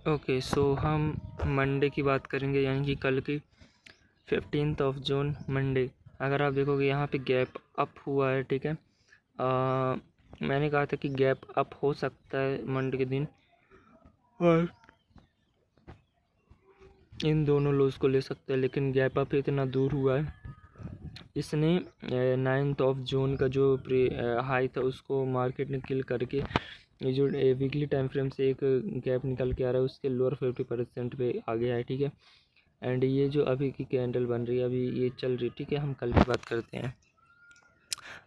Okay, सो हम Monday की बात करेंगे, यानी कि कल की 15 जून मंडे। अगर आप देखोगे यहाँ पे गैप अप हुआ है, ठीक है। मैंने कहा था कि गैप अप हो सकता है मंडे के दिन, और इन दोनों लोज को ले सकते हैं, लेकिन गैप अप इतना दूर हुआ है, इसने 9 जून का जो हाई था उसको मार्केट ने किल करके ये जो वीकली टाइम फ्रेम से एक गैप निकल के आ रहा है उसके लोअर 50% पे आ गया है, ठीक है। एंड ये जो अभी की कैंडल बन रही है, अभी ये चल रही है, ठीक है। हम कल की बात करते हैं।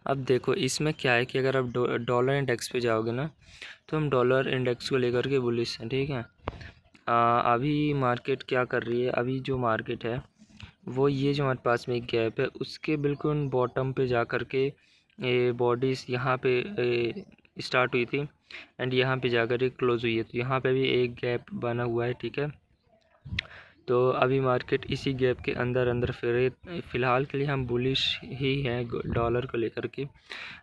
अब देखो इसमें क्या है कि अगर आप डॉलर इंडेक्स पे जाओगे ना, तो हम डॉलर इंडेक्स को लेकर के बुलिश हैं, ठीक है। अभी मार्केट क्या कर रही है, अभी जो मार्केट है वो ये जो हमारे पास में एक गैप है उसके बिल्कुल बॉटम पे जा कर के बॉडीज़ यहाँ पे स्टार्ट हुई थी, एंड यहाँ पे जाकर के क्लोज हुई है। तो यहाँ पे भी एक गैप बना हुआ है, ठीक है। तो अभी मार्केट इसी गैप के अंदर अंदर फिर फ़िलहाल के लिए हम बुलिश ही हैं डॉलर को लेकर के।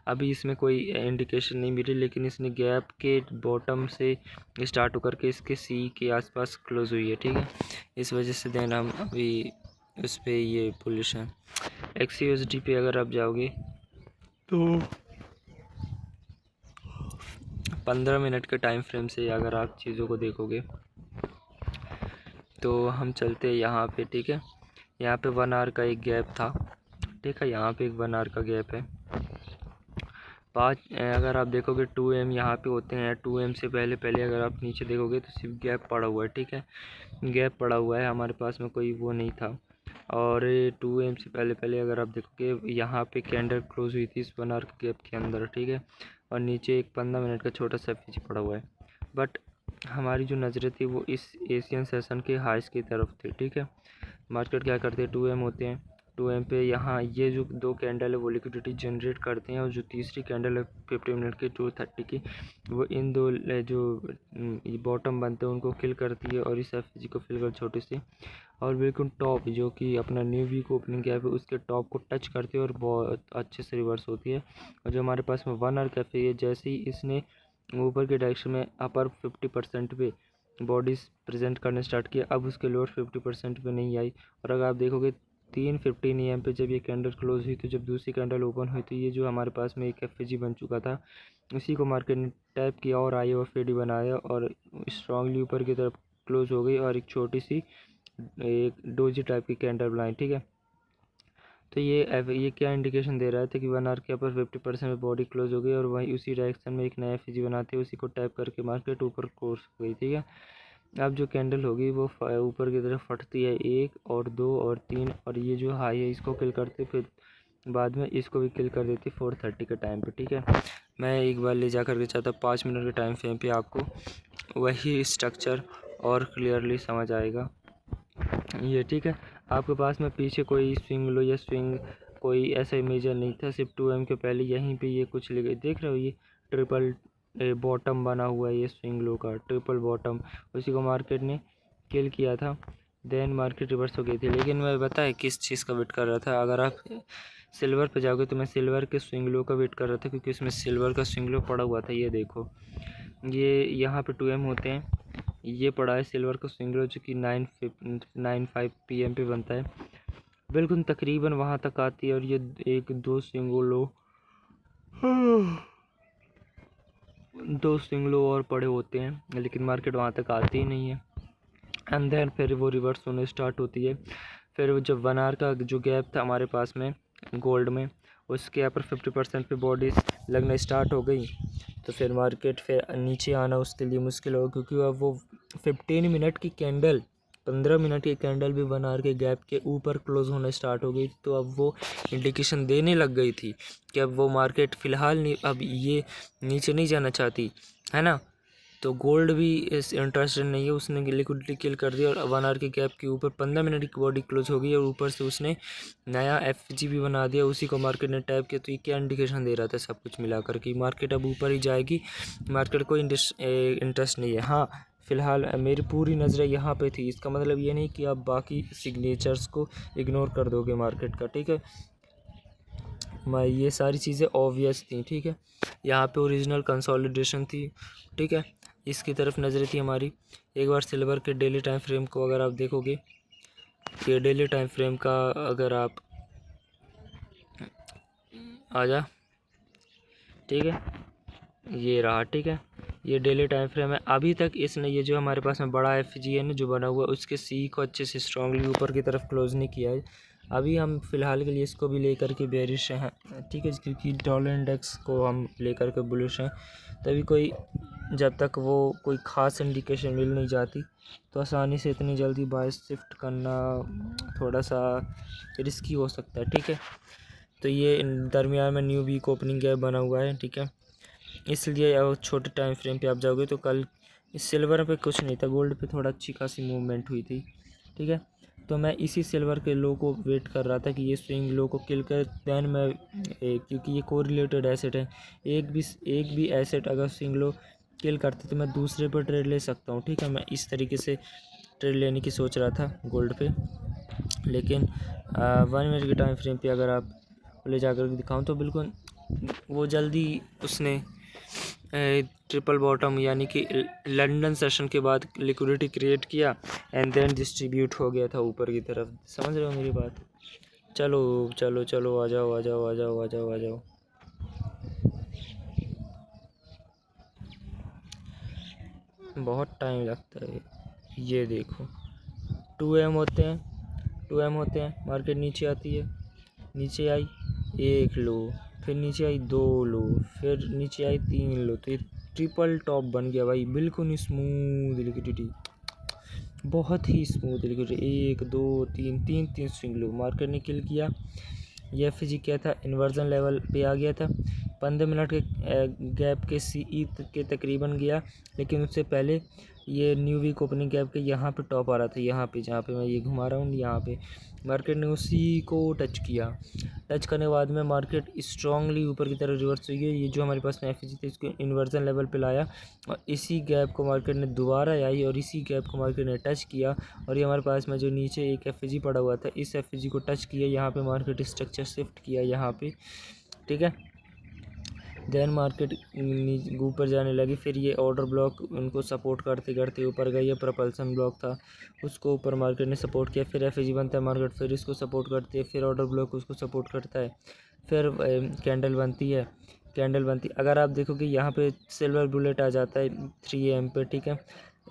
अभी इसमें कोई इंडिकेशन नहीं मिली, लेकिन इसने गैप के बॉटम से स्टार्ट होकर के इसके सी के आसपास क्लोज हुई है, ठीक है। इस वजह से देन हम अभी उस पर ये बुलिश हैं। XUSD पे अगर आप जाओगे तो 15 मिनट के टाइम फ्रेम से अगर आप चीज़ों को देखोगे तो हम चलते हैं यहाँ पे, ठीक है। यहाँ पे 1 आवर का एक गैप था, ठीक है। यहाँ पे एक 1 आवर का गैप है। अगर आप देखोगे 2M यहाँ पे होते हैं। 2M से पहले पहले अगर आप नीचे देखोगे तो सिर्फ गैप पड़ा हुआ है, ठीक है। गैप पड़ा हुआ है, हमारे पास में कोई वो नहीं था। और 2M से पहले पहले अगर आप देखोगे यहाँ पे कैंडल क्लोज हुई थी इस 1 आवर के गैप के अंदर, ठीक है। और नीचे एक 15 मिनट का छोटा सा FG पड़ा हुआ है। बट हमारी जो नज़रें थी वो इस एशियन सेशन के हाइस की तरफ थी, ठीक है। मार्केट क्या करते हैं, 2M होते हैं। 2M पे यहाँ ये जो दो कैंडल है वो लिक्विडिटी जनरेट करते हैं, और जो तीसरी कैंडल है 50 मिनट की 230 की, वो इन दो जो बॉटम बनते हैं उनको किल करती है, और इस FG को फिल कर छोटे से, और बिल्कुल टॉप जो कि अपना न्यू वीक ओपनिंग गैप है उसके टॉप को टच करती है और बहुत अच्छे से रिवर्स होती है। और जो हमारे पास में 1 आवर कैफे है, जैसे ही इसने ऊपर के डायरेक्शन में अपर 50% पे बॉडीज़ प्रेजेंट करने स्टार्ट किया, अब उसके लोअर 50% पे नहीं आई। और अगर आप देखोगे 3:15 AM पे जब ये कैंडल क्लोज हुई, तो जब दूसरी कैंडल ओपन हुई तो ये जो हमारे पास में एक FG बन चुका था उसी को मार्केट ने टैप किया और IOFD बनाया और स्ट्रांगली ऊपर की तरफ क्लोज हो गई, और एक छोटी सी एक डोजी टाइप की कैंडल बनाई, ठीक है। तो ये क्या इंडिकेशन दे रहा था कि 1 आवर के ऊपर 50% में बॉडी क्लोज हो गई, और वहीं उसी डायरेक्शन में एक नया FG बनाते उसी को टैप करके मार्केट ऊपर क्लोज हो गई, ठीक है। अब जो कैंडल होगी वो ऊपर की तरफ फटती है 1 और 2 और 3, और ये जो हाई है इसको किल करते, फिर बाद में इसको भी किल कर देती 4:30 के टाइम पे, ठीक है। मैं एक बार ले जा कर के चाहता 5 मिनट के टाइम फ्रेम पे आपको वही स्ट्रक्चर और क्लियरली समझ आएगा ये, ठीक है। आपके पास में पीछे कोई स्विंग लो या स्विंग कोई ऐसा मेजर नहीं था, सिर्फ 2M के पहले यहीं पे ये कुछ लगे, देख रहे हो ये ट्रिपल बॉटम बना हुआ है, ये स्विंग लो का ट्रिपल बॉटम, उसी को मार्केट ने किल किया था। देन मार्केट रिवर्स हो गई थी, लेकिन मैं बताया किस चीज़ का वेट कर रहा था। अगर आप सिल्वर पे जाओगे तो मैं सिल्वर के स्विंग लो का वेट कर रहा था, क्योंकि उसमें सिल्वर का स्विंग लो पड़ा हुआ था। ये देखो, ये यहाँ पे 2M होते हैं, ये पड़ा है सिल्वर का स्विंग लो जो कि 9:05 PM पे बनता है, बिल्कुल तकरीबन वहाँ तक आती है। और ये एक दो स्विंग लो और पड़े होते हैं, लेकिन मार्केट वहाँ तक आती ही नहीं है। एंड देन फिर वो रिवर्स होने स्टार्ट होती है। फिर वो जब 1 आवर का जो गैप था हमारे पास में गोल्ड में, उसके यहाँ पर 50% पे बॉडीज लगना स्टार्ट हो गई, तो फिर मार्केट फिर नीचे आना उसके लिए मुश्किल होगा, क्योंकि अब वो 15 मिनट की कैंडल 15 मिनट की कैंडल भी 1 आवर के गैप के ऊपर क्लोज होना स्टार्ट हो गई। तो अब वो इंडिकेशन देने लग गई थी कि अब वो मार्केट फ़िलहाल नहीं, अब ये नीचे नहीं जाना चाहती है ना। तो गोल्ड भी इस इंटरेस्टेड नहीं है, उसने लिक्विडिटी किल कर दिया, और 1 आवर के गैप के ऊपर 15 मिनट की बॉडी क्लोज हो गई, और ऊपर से उसने नया FG भी बना दिया, उसी को मार्केट ने टैप किया। तो ये क्या इंडिकेशन दे रहा था, सब कुछ मिलाकर कि मार्केट अब ऊपर ही जाएगी, मार्केट को इंटरेस्ट नहीं है। हाँ, फ़िलहाल मेरी पूरी नज़रें यहाँ पे थी, इसका मतलब ये नहीं कि आप बाकी सिग्नेचर्स को इग्नोर कर दोगे मार्केट का, ठीक है। ये सारी चीज़ें ऑब्वियस थी, ठीक है। यहाँ पे ओरिजिनल कंसोलिडेशन थी, ठीक है। इसकी तरफ नज़र थी हमारी। एक बार सिल्वर के डेली टाइम फ्रेम को अगर आप देखोगे, ये डेली टाइम फ्रेम का अगर आप आ जा, ठीक है, ये रहा, ठीक है, ये डेली टाइम फ्रेम है। अभी तक इसने ये जो हमारे पास में बड़ा एफ जी है ना जो बना हुआ है, उसके सी को अच्छे से स्ट्रांगली ऊपर की तरफ क्लोज नहीं किया है। अभी हम फ़िलहाल के लिए इसको भी लेकर के बेरिश हैं, ठीक है, क्योंकि डॉलर इंडेक्स को हम लेकर के बुलिश हैं। तभी कोई जब तक वो कोई ख़ास इंडिकेशन मिल नहीं जाती तो आसानी से इतनी जल्दी बाइस शिफ्ट करना थोड़ा सा रिस्की हो सकता है, ठीक है। तो ये दरमियान में न्यू वीक ओपनिंग गैप बना हुआ है, ठीक है, इसलिए अब छोटे टाइम फ्रेम पे आप जाओगे तो कल इस सिल्वर पे कुछ नहीं था, गोल्ड पे थोड़ा अच्छी खासी मूवमेंट हुई थी, ठीक है। तो मैं इसी सिल्वर के लो को वेट कर रहा था कि ये स्विंग लो को किल कर दैन मैं क्योंकि ये कोरिलेटेड एसेट है, एक भी एसेट अगर स्विंग लो किल करते तो मैं दूसरे पर ट्रेड ले सकता हूँ, ठीक है। मैं इस तरीके से ट्रेड लेने की सोच रहा था गोल्ड पे, लेकिन 1 मिनट के टाइम फ्रेम पे अगर आप ले जाकर दिखाऊँ तो बिल्कुल वो जल्दी उसने ट्रिपल बॉटम यानी कि लंदन सेशन के बाद लिक्विडिटी क्रिएट किया एंड देन डिस्ट्रीब्यूट हो गया था ऊपर की तरफ। समझ रहे हो मेरी बात? चलो चलो चलो, आ जाओ आ जाओ आ जाओ आ जाओ आ जाओ। बहुत टाइम लगता है, ये देखो 2M होते हैं, 2M होते हैं, मार्केट नीचे आती है, नीचे आई 1 लो, फिर नीचे आई 2 लो, फिर नीचे आई 3 लो, तो ये ट्रिपल टॉप बन गया भाई, बिल्कुल स्मूथ लिक्विडिटी, बहुत ही smooth liquidity. 1 2 3 3 swing low market ने किल किया। ये एफ जी क्या था, इन्वर्जन लेवल पे आ गया था, 15 मिनट के गैप के सी के तकरीबन गया, लेकिन उससे पहले ये न्यू वीक ओपनिंग गैप के यहाँ पे टॉप आ रहा था, यहाँ पे जहाँ पे मैं ये घुमा रहा हूँ, यहाँ पे मार्केट ने उसी को टच किया। टच करने के बाद में मार्केट स्ट्रांगली ऊपर की तरफ रिवर्स हुई है। ये जो हमारे पास में एफ जी थे इसको इन्वर्जन लेवल पे लाया और इसी गैप को मार्केट ने दोबारा आई और इसी गैप को मार्केट ने टच किया और ये हमारे पास में जो नीचे एक एफ जी पड़ा हुआ था, इस एफ जी को टच किया, यहाँ पे मार्केट स्ट्रक्चर शिफ्ट किया यहाँ पे, ठीक है। देन मार्केट ऊपर जाने लगी, फिर ये ऑर्डर ब्लॉक उनको सपोर्ट करते करते ऊपर गई। ये प्रपल्सन ब्लॉक था, उसको ऊपर मार्केट ने सपोर्ट किया, फिर एफ बनता है मार्केट, फिर इसको सपोर्ट करती है, फिर ऑर्डर ब्लॉक उसको सपोर्ट करता है, फिर कैंडल बनती है, कैंडल बनती। अगर आप देखोगे यहाँ पे सिल्वर बुलेट आ जाता है 3 AM पे, ठीक है।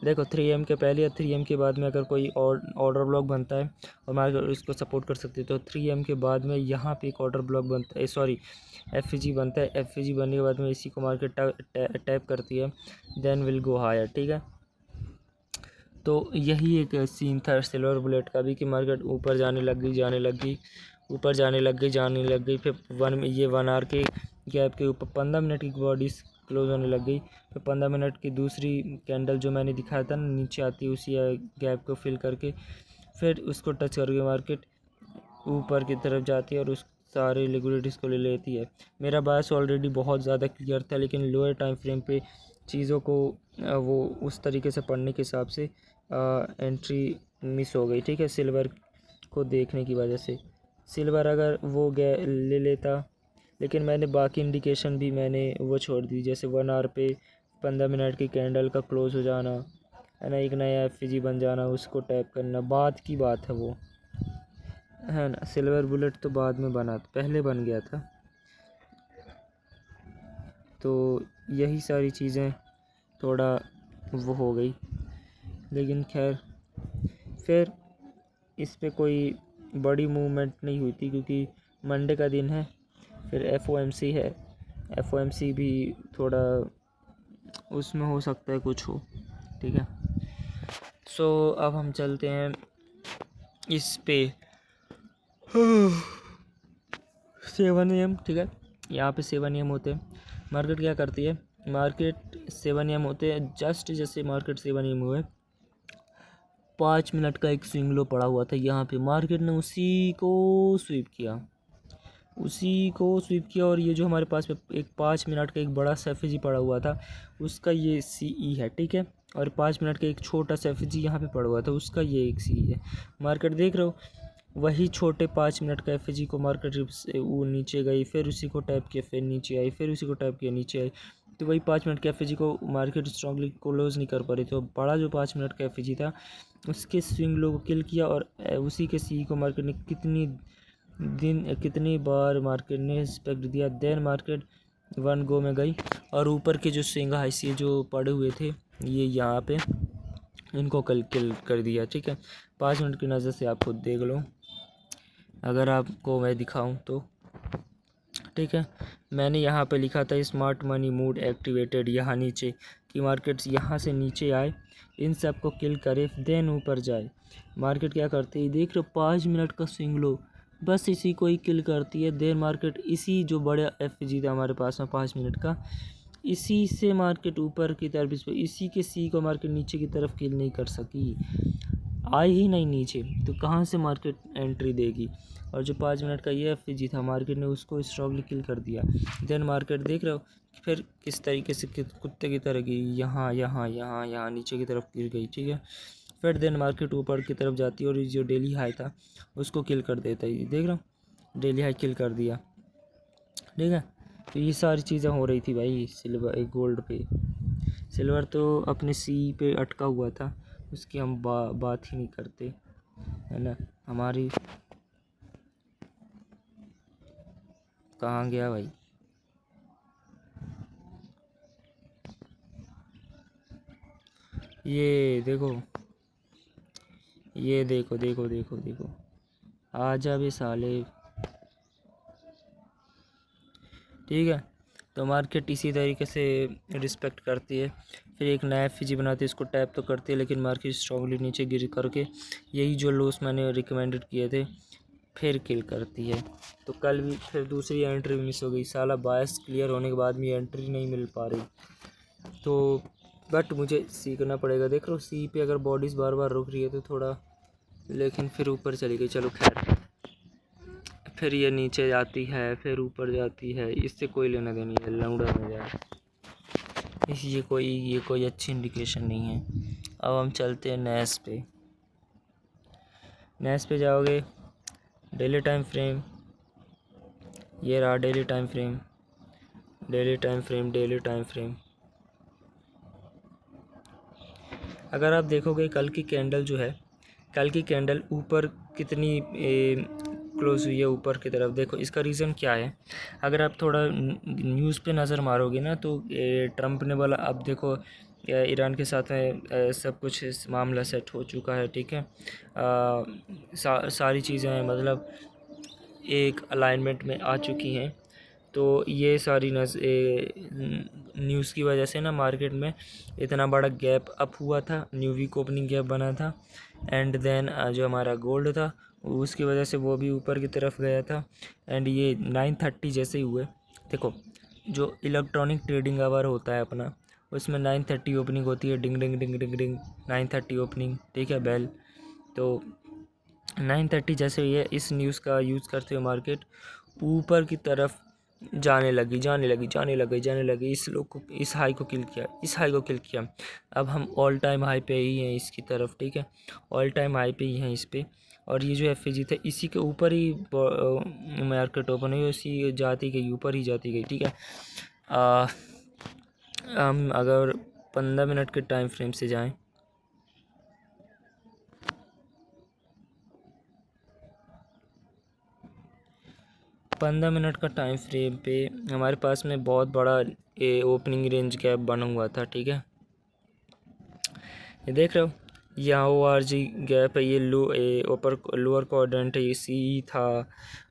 देखो 3 AM के पहले या 3 AM के बाद में अगर कोई ऑर्डर ब्लॉक बनता है और मार्केट इसको सपोर्ट कर सकती है, तो 3 AM के बाद में यहाँ पे एक ऑर्डर ब्लॉक बनता है, सॉरी एफ बनता है। एफ बनने के बाद में इसी को मार्केट टैप करती है, देन विल गो हायर, ठीक है। तो यही एक सीन था सिल्वर बुलेट का भी कि मार्केट ऊपर जाने लग गई, जाने लग गई, ऊपर जाने लग गई, जाने लग गई, फिर 1 आवर के गैप के ऊपर 15 मिनट की बॉडीज क्लोज होने लग गई, फिर 15 मिनट की दूसरी कैंडल जो मैंने दिखाया था ना नीचे आती है उसी गैप को फिल करके, फिर उसको टच करके मार्केट ऊपर की तरफ जाती है और उस सारे लिक्विडिटीज़ को ले लेती है। मेरा बायस ऑलरेडी बहुत ज़्यादा क्लियर था, लेकिन लोअर टाइम फ्रेम पे चीज़ों को वो उस तरीके से पढ़ने के हिसाब से एंट्री मिस हो गई, ठीक है, सिल्वर को देखने की वजह से। सिल्वर अगर वो ले लेता, लेकिन मैंने बाकी इंडिकेशन भी मैंने वो छोड़ दी, जैसे 1 आवर पे 15 मिनट की कैंडल का क्लोज हो जाना है ना, एक नया एफ बन जाना, उसको टैप करना, बाद की बात है वो, है ना। सिल्वर बुलेट तो बाद में बना, पहले बन गया था। तो यही सारी चीज़ें थोड़ा वो हो गई, लेकिन खैर फिर इस पे कोई बड़ी मूवमेंट नहीं हुई थी क्योंकि मंडे का दिन है, फिर FOMC है, FOMC भी थोड़ा उसमें हो सकता है कुछ हो, ठीक है। सो अब हम चलते हैं इस पे 7 AM, ठीक है, यहाँ पे 7 AM होते हैं। मार्केट क्या करती है, मार्केट 7 AM होते हैं, जस्ट जैसे मार्केट 7 AM हुए 5 मिनट का एक स्विंग लो पड़ा हुआ था यहाँ पे, मार्केट ने उसी को स्वीप किया, उसी को स्वीप किया और ये जो हमारे पास में एक 5 मिनट का एक बड़ा SFG पड़ा हुआ था उसका ये CE है, ठीक है, और 5 मिनट का एक छोटा SFG यहाँ पे पड़ा हुआ था उसका ये एक CE है। मार्केट देख रहे हो, वही छोटे 5 मिनट का FG को मार्केट वो नीचे गई, फिर उसी को टैप किया, फिर नीचे आई, फिर उसी को टैप किया, नीचे आई, तो वही 5 मिनट के एफ को मार्केट स्ट्रांगली क्लोज नहीं कर पा रही। तो बड़ा जो 5 मिनट का एफ था उसके स्विंग लो को किल किया, और उसी के सी को मार्केट ने कितनी बार मार्केट ने रिस्पेक्ट दिया। देन मार्केट 1 गो में गई, और ऊपर के जो स्विंग हाई सी जो पड़े हुए थे ये यहाँ पे इनको किल कर दिया। ठीक है, 5 मिनट की नज़र से आप खुद देख लो, अगर आपको मैं दिखाऊं तो। ठीक है, मैंने यहाँ पे लिखा था स्मार्ट मनी मूड एक्टिवेटेड, यहाँ नीचे कि मार्केट यहाँ से नीचे आए, इन सब को किल करे, देन ऊपर जाए। मार्केट क्या करती है, देख रहे हो 5 मिनट का स्विंग लो, बस इसी को ही किल करती है। देन मार्केट इसी जो बड़ा एफ था हमारे पास में 5 मिनट का, इसी से मार्केट ऊपर की तरफ, इसी के सी को मार्केट नीचे की तरफ किल नहीं कर सकी, आए ही नहीं नीचे, तो कहाँ से मार्केट एंट्री देगी। और जो 5 मिनट का ये एफ था मार्केट ने उसको स्ट्रांगली किल कर दिया। देन मार्केट देख रहे हो फिर किस तरीके से कुत्ते की तरह गई, यहाँ यहाँ यहाँ यहाँ नीचे की तरफ गिर गई। ठीक है, फिर देन मार्केट ऊपर की तरफ जाती है और जो डेली हाई था उसको किल कर देता है। देख रहा हूँ डेली हाई किल कर दिया। ठीक है, तो ये सारी चीज़ें हो रही थी भाई सिल्वर गोल्ड पे। सिल्वर तो अपने सी पे अटका हुआ था, उसकी हम बात ही नहीं करते, है ना। हमारी कहाँ गया भाई, ये देखो, ये देखो देखो देखो देखो, आजा बे साले। ठीक है, तो मार्केट इसी तरीके से रिस्पेक्ट करती है। फिर एक नया एफ बनाती है, इसको टैप तो करती है, लेकिन मार्केट स्ट्रांगली नीचे गिर करके यही जो लोस मैंने रिकमेंडेड किए थे फिर किल करती है। तो कल भी फिर दूसरी एंट्री मिस हो गई, साला बायस क्लियर होने के बाद भी एंट्री नहीं मिल पा रही। तो बट मुझे सीखना पड़ेगा। देख लो सी पे अगर बॉडीज़ बार बार रुक रही है तो थोड़ा, लेकिन फिर ऊपर चली गई, चलो खैर। फिर ये नीचे जाती है, फिर ऊपर जाती है, इससे कोई लेना देनी है, लौंडा हो जाए इस, ये कोई अच्छी इंडिकेशन नहीं है। अब हम चलते हैं नेस पे। नेस पे जाओगे, डेली टाइम फ्रेम, ये रहा daily time frame, daily time frame, daily time frame. अगर आप देखोगे कल की कैंडल जो है, कल की कैंडल ऊपर कितनी क्लोज हुई है ऊपर की तरफ, देखो इसका रीज़न क्या है। अगर आप थोड़ा न्यूज़ पे नज़र मारोगे ना तो ट्रम्प ने बोला अब देखो ईरान के साथ में सब कुछ इस मामला सेट हो चुका है। ठीक है, सारी चीज़ें मतलब एक अलाइनमेंट में आ चुकी हैं। तो ये सारी न्यूज़ की वजह से ना मार्केट में इतना बड़ा गैप अप हुआ था, न्यू वीक ओपनिंग गैप बना था। एंड देन जो हमारा गोल्ड था उसकी वजह से वो भी ऊपर की तरफ गया था। एंड ये 9:30 जैसे ही हुए, देखो जो इलेक्ट्रॉनिक ट्रेडिंग आवर होता है अपना, उसमें 9:30 ओपनिंग होती है, डिंग डिंग डिंग डिंग डिंग 9:30 ओपनिंग। ठीक है, बेल। तो 9:30 जैसे ये इस न्यूज़ का यूज़ करते हुए मार्केट ऊपर की तरफ जाने लगी। इस लोग को, इस हाई को किल किया। अब हम ऑल टाइम हाई पे ही हैं इसकी तरफ। ठीक है, ऑल टाइम हाई पे ही हैं इस पे। और ये जो एफ था इसी के ऊपर ही मार्केट ओपन हुई, इसी जाती गई, ऊपर ही जाती गई। ठीक है, हम अगर 15 मिनट के टाइम फ्रेम से जाएं, 15 मिनट का टाइम फ्रेम पे हमारे पास में बहुत बड़ा ओपनिंग रेंज गैप बना हुआ था। ठीक है, ये देख रहे हो, यहाँ ओ आर जी गैप है, ये ऊपर लोअर क्वाड्रेंट है, ये सी था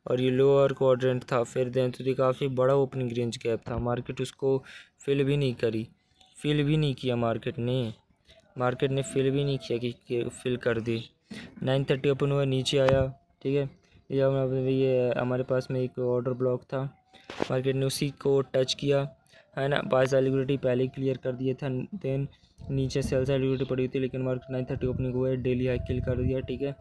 और ये लोअर क्वाड्रेंट था। फिर देन तो ये काफ़ी बड़ा ओपनिंग रेंज गैप था, मार्केट उसको फिल भी नहीं किया मार्केट ने फिल भी नहीं किया कि फिल कर दी। 9:30 ओपन हुआ, नीचे आया। ठीक है, ये हमारे पास में एक ऑर्डर ब्लॉक था, मार्केट ने उसी को टच किया, है ना। बाय साइड लिक्विडिटी पहले ही क्लियर कर दिया था। देन नीचे सेल साइड लिक्विडिटी पड़ी थी, लेकिन मार्केट 9:30 ओपनिंग हुआ है, डेली हाई किल कर दिया। ठीक है,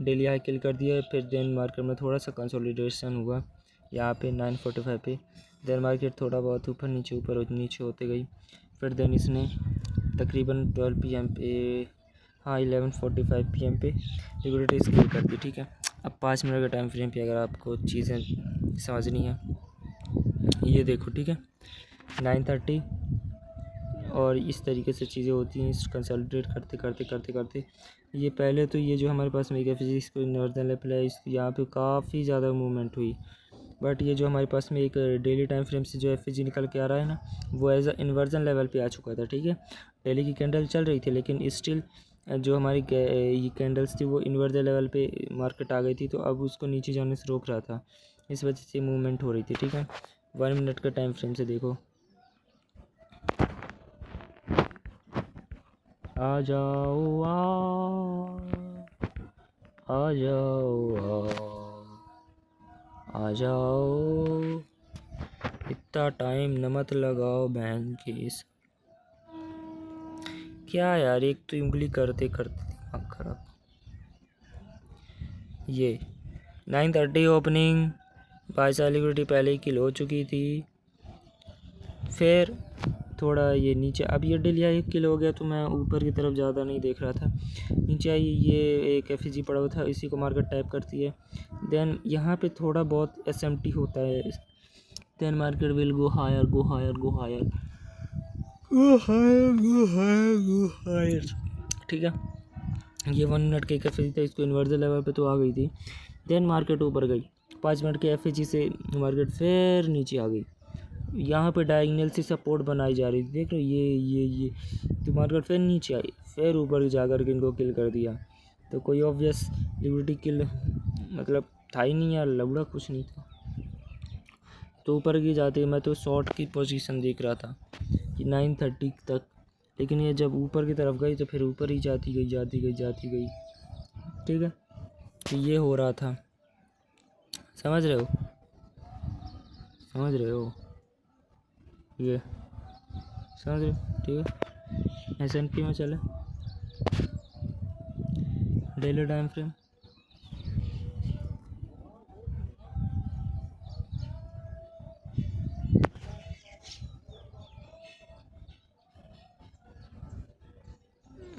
डेली हाई किल कर दिया। फिर देन मार्केट में थोड़ा सा कंसोलिडेशन हुआ यहाँ पे 9:45 पे। देन मार्केट थोड़ा बहुत ऊपर नीचे होते गई। फिर देन इसने तकरीबन 12 PM पे, हाँ 11:45 PM पे लिक्विडिटी स्किल कर दी। ठीक है, अब 5 मिनट के टाइम फ्रेम पे अगर आपको चीज़ें समझनी है, ये देखो। ठीक है, 9:30 और इस तरीके से चीज़ें होती हैं कंसल्ट्रेट करते करते करते करते। ये पहले तो ये जो हमारे पास मेगा फिजिक्स को इन्वर्जन लेवल है इस यहाँ पे काफ़ी ज़्यादा मूवमेंट हुई, बट ये जो हमारे पास में एक डेली टाइम फ्रेम से जो एफ निकल के आ रहा है ना, वो एज अ इन्वर्जन लेवल पे आ चुका था। ठीक है, डेली की कैंडल चल रही थी लेकिन स्टिल जो हमारी ये कैंडल्स थी वो इन्वर्जन लेवल पे मार्केट आ गई थी, तो अब उसको नीचे जाने से रोक रहा था, इस वजह से मूवमेंट हो रही थी। ठीक है, 1 मिनट का टाइम फ्रेम से देखो। आ जाओ आ जाओ आ जाओ, इतना टाइम न मत लगाओ बहन के इस। क्या यार, एक तो उंगली करते करते दिमाग खराब। ये 9:30 ओपनिंग, बाई लिक्विडिटी पहले ही किल हो चुकी थी, फिर थोड़ा ये नीचे, अब ये डेलिया 1 किलो हो गया तो मैं ऊपर की तरफ ज़्यादा नहीं देख रहा था, नीचे आई ये एक एफ पड़ा हुआ था, इसी को मार्केट टैप करती है, देन यहाँ पे थोड़ा बहुत एसएमटी होता है, then market will go higher go higher go higher go higher go higher go higher. ठीक है, ये 1 मिनट के एफ था, इसको इन्वर्जन लेवल पे तो आ गई थी, देन मार्केट ऊपर गई, 5 मिनट के एफ से मार्केट फिर नीचे आ गई, यहाँ पे डायगोनल से सपोर्ट बनाई जा रही थी, देख लो ये तो मार्केट फिर नीचे आई, फिर ऊपर जाकर के इनको किल कर दिया, तो कोई ऑब्वियस लिक्विडिटी किल मतलब था ही नहीं यार, लबड़ा कुछ नहीं था, तो ऊपर की जाती मैं तो शॉर्ट की पोजीशन देख रहा था कि 9:30 तक, लेकिन ये जब ऊपर की तरफ गई तो फिर ऊपर ही जाती गई। ठीक है, तो ये हो रहा था, समझ रहे हो ये समझ रहे हो। ठीक है, S&P में चले, डेली टाइम फ्रेम,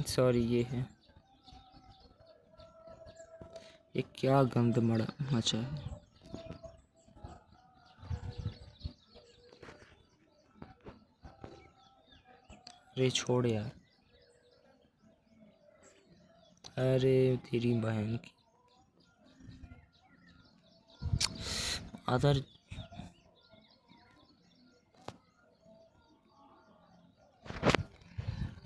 सॉरी ये है, ये क्या गंद मचा है। अरे छोड़ यार, अरे तेरी बहन की अदर।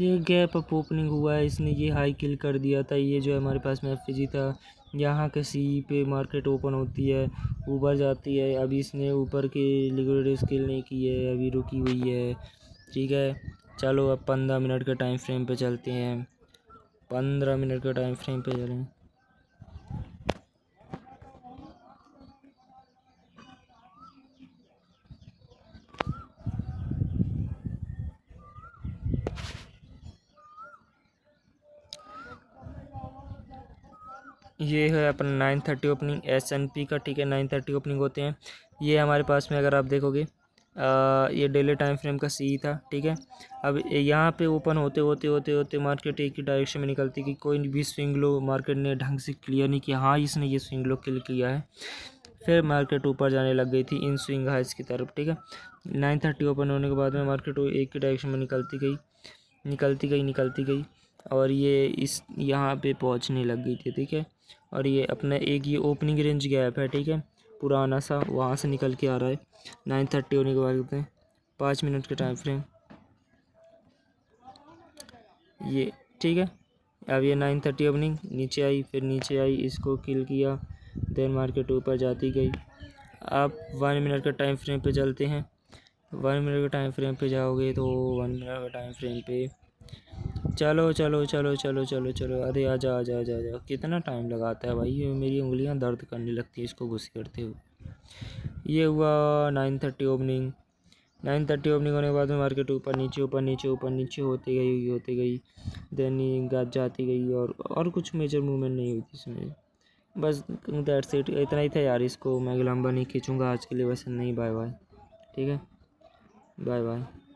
ये गैप अप ओपनिंग हुआ है, इसने ये हाई किल कर दिया था, ये जो हमारे पास में एफ था, यहाँ के सी पे मार्केट ओपन होती है, ऊपर जाती है, अभी इसने ऊपर की लिक्विडिटी स्किल नहीं की है, अभी रुकी हुई है। ठीक है, चलो अब 15 मिनट के टाइम फ्रेम पे चलते हैं, 15 मिनट के टाइम फ्रेम पे चलें। ये है अपना 9:30 ओपनिंग S&P का। ठीक है, 9:30 ओपनिंग होते हैं ये हमारे पास में, अगर आप देखोगे ये डेली टाइम फ्रेम का सी था। ठीक है, अब यहाँ पे ओपन होते मार्केट एक ही डायरेक्शन में निकलती कि कोई भी स्विंग लो मार्केट ने ढंग से क्लियर नहीं किया, हाँ इसने ये स्विंग लो क्लियर किया है, फिर मार्केट ऊपर जाने लग गई थी इन स्विंग हाइस की तरफ। ठीक है, 9:30 ओपन होने के बाद में मार्केट एक ही डायरेक्शन में निकलती गई और ये इस यहाँ पे पहुँचने लग गई थी। ठीक है, और ये अपना एक ये ओपनिंग रेंज गैप है, ठीक है, पुराना सा, वहाँ से निकल के आ रहा है 9:30 होने के बाद में 5 मिनट का टाइम फ्रेम ये। ठीक है, अब ये 9:30 ओपनिंग नीचे आई, फिर नीचे आई, इसको किल किया, देन मार्केट ऊपर जाती गई। आप 1 मिनट का टाइम फ्रेम पे चलते हैं, 1 मिनट का टाइम फ्रेम पे जाओगे तो 1 मिनट का टाइम फ्रेम पे चलो चलो चलो चलो चलो चलो, अरे आजा आजा आजा आजा, कितना टाइम लगाता है भाई, ये मेरी उंगलियां दर्द करने लगती है इसको घुस करते हुए। ये हुआ 9:30 ओपनिंग। 9:30 ओपनिंग होने के बाद में मार्केट ऊपर नीचे होती गई देन जाती गई और कुछ मेजर मूवमेंट नहीं हुई थी इसमें, बस दैट्स इट, इतना ही था यार। इसको मैं लंबा नहीं खींचूँगा आज के लिए, वैसे नहीं, बाय बाय। ठीक है, बाय बाय।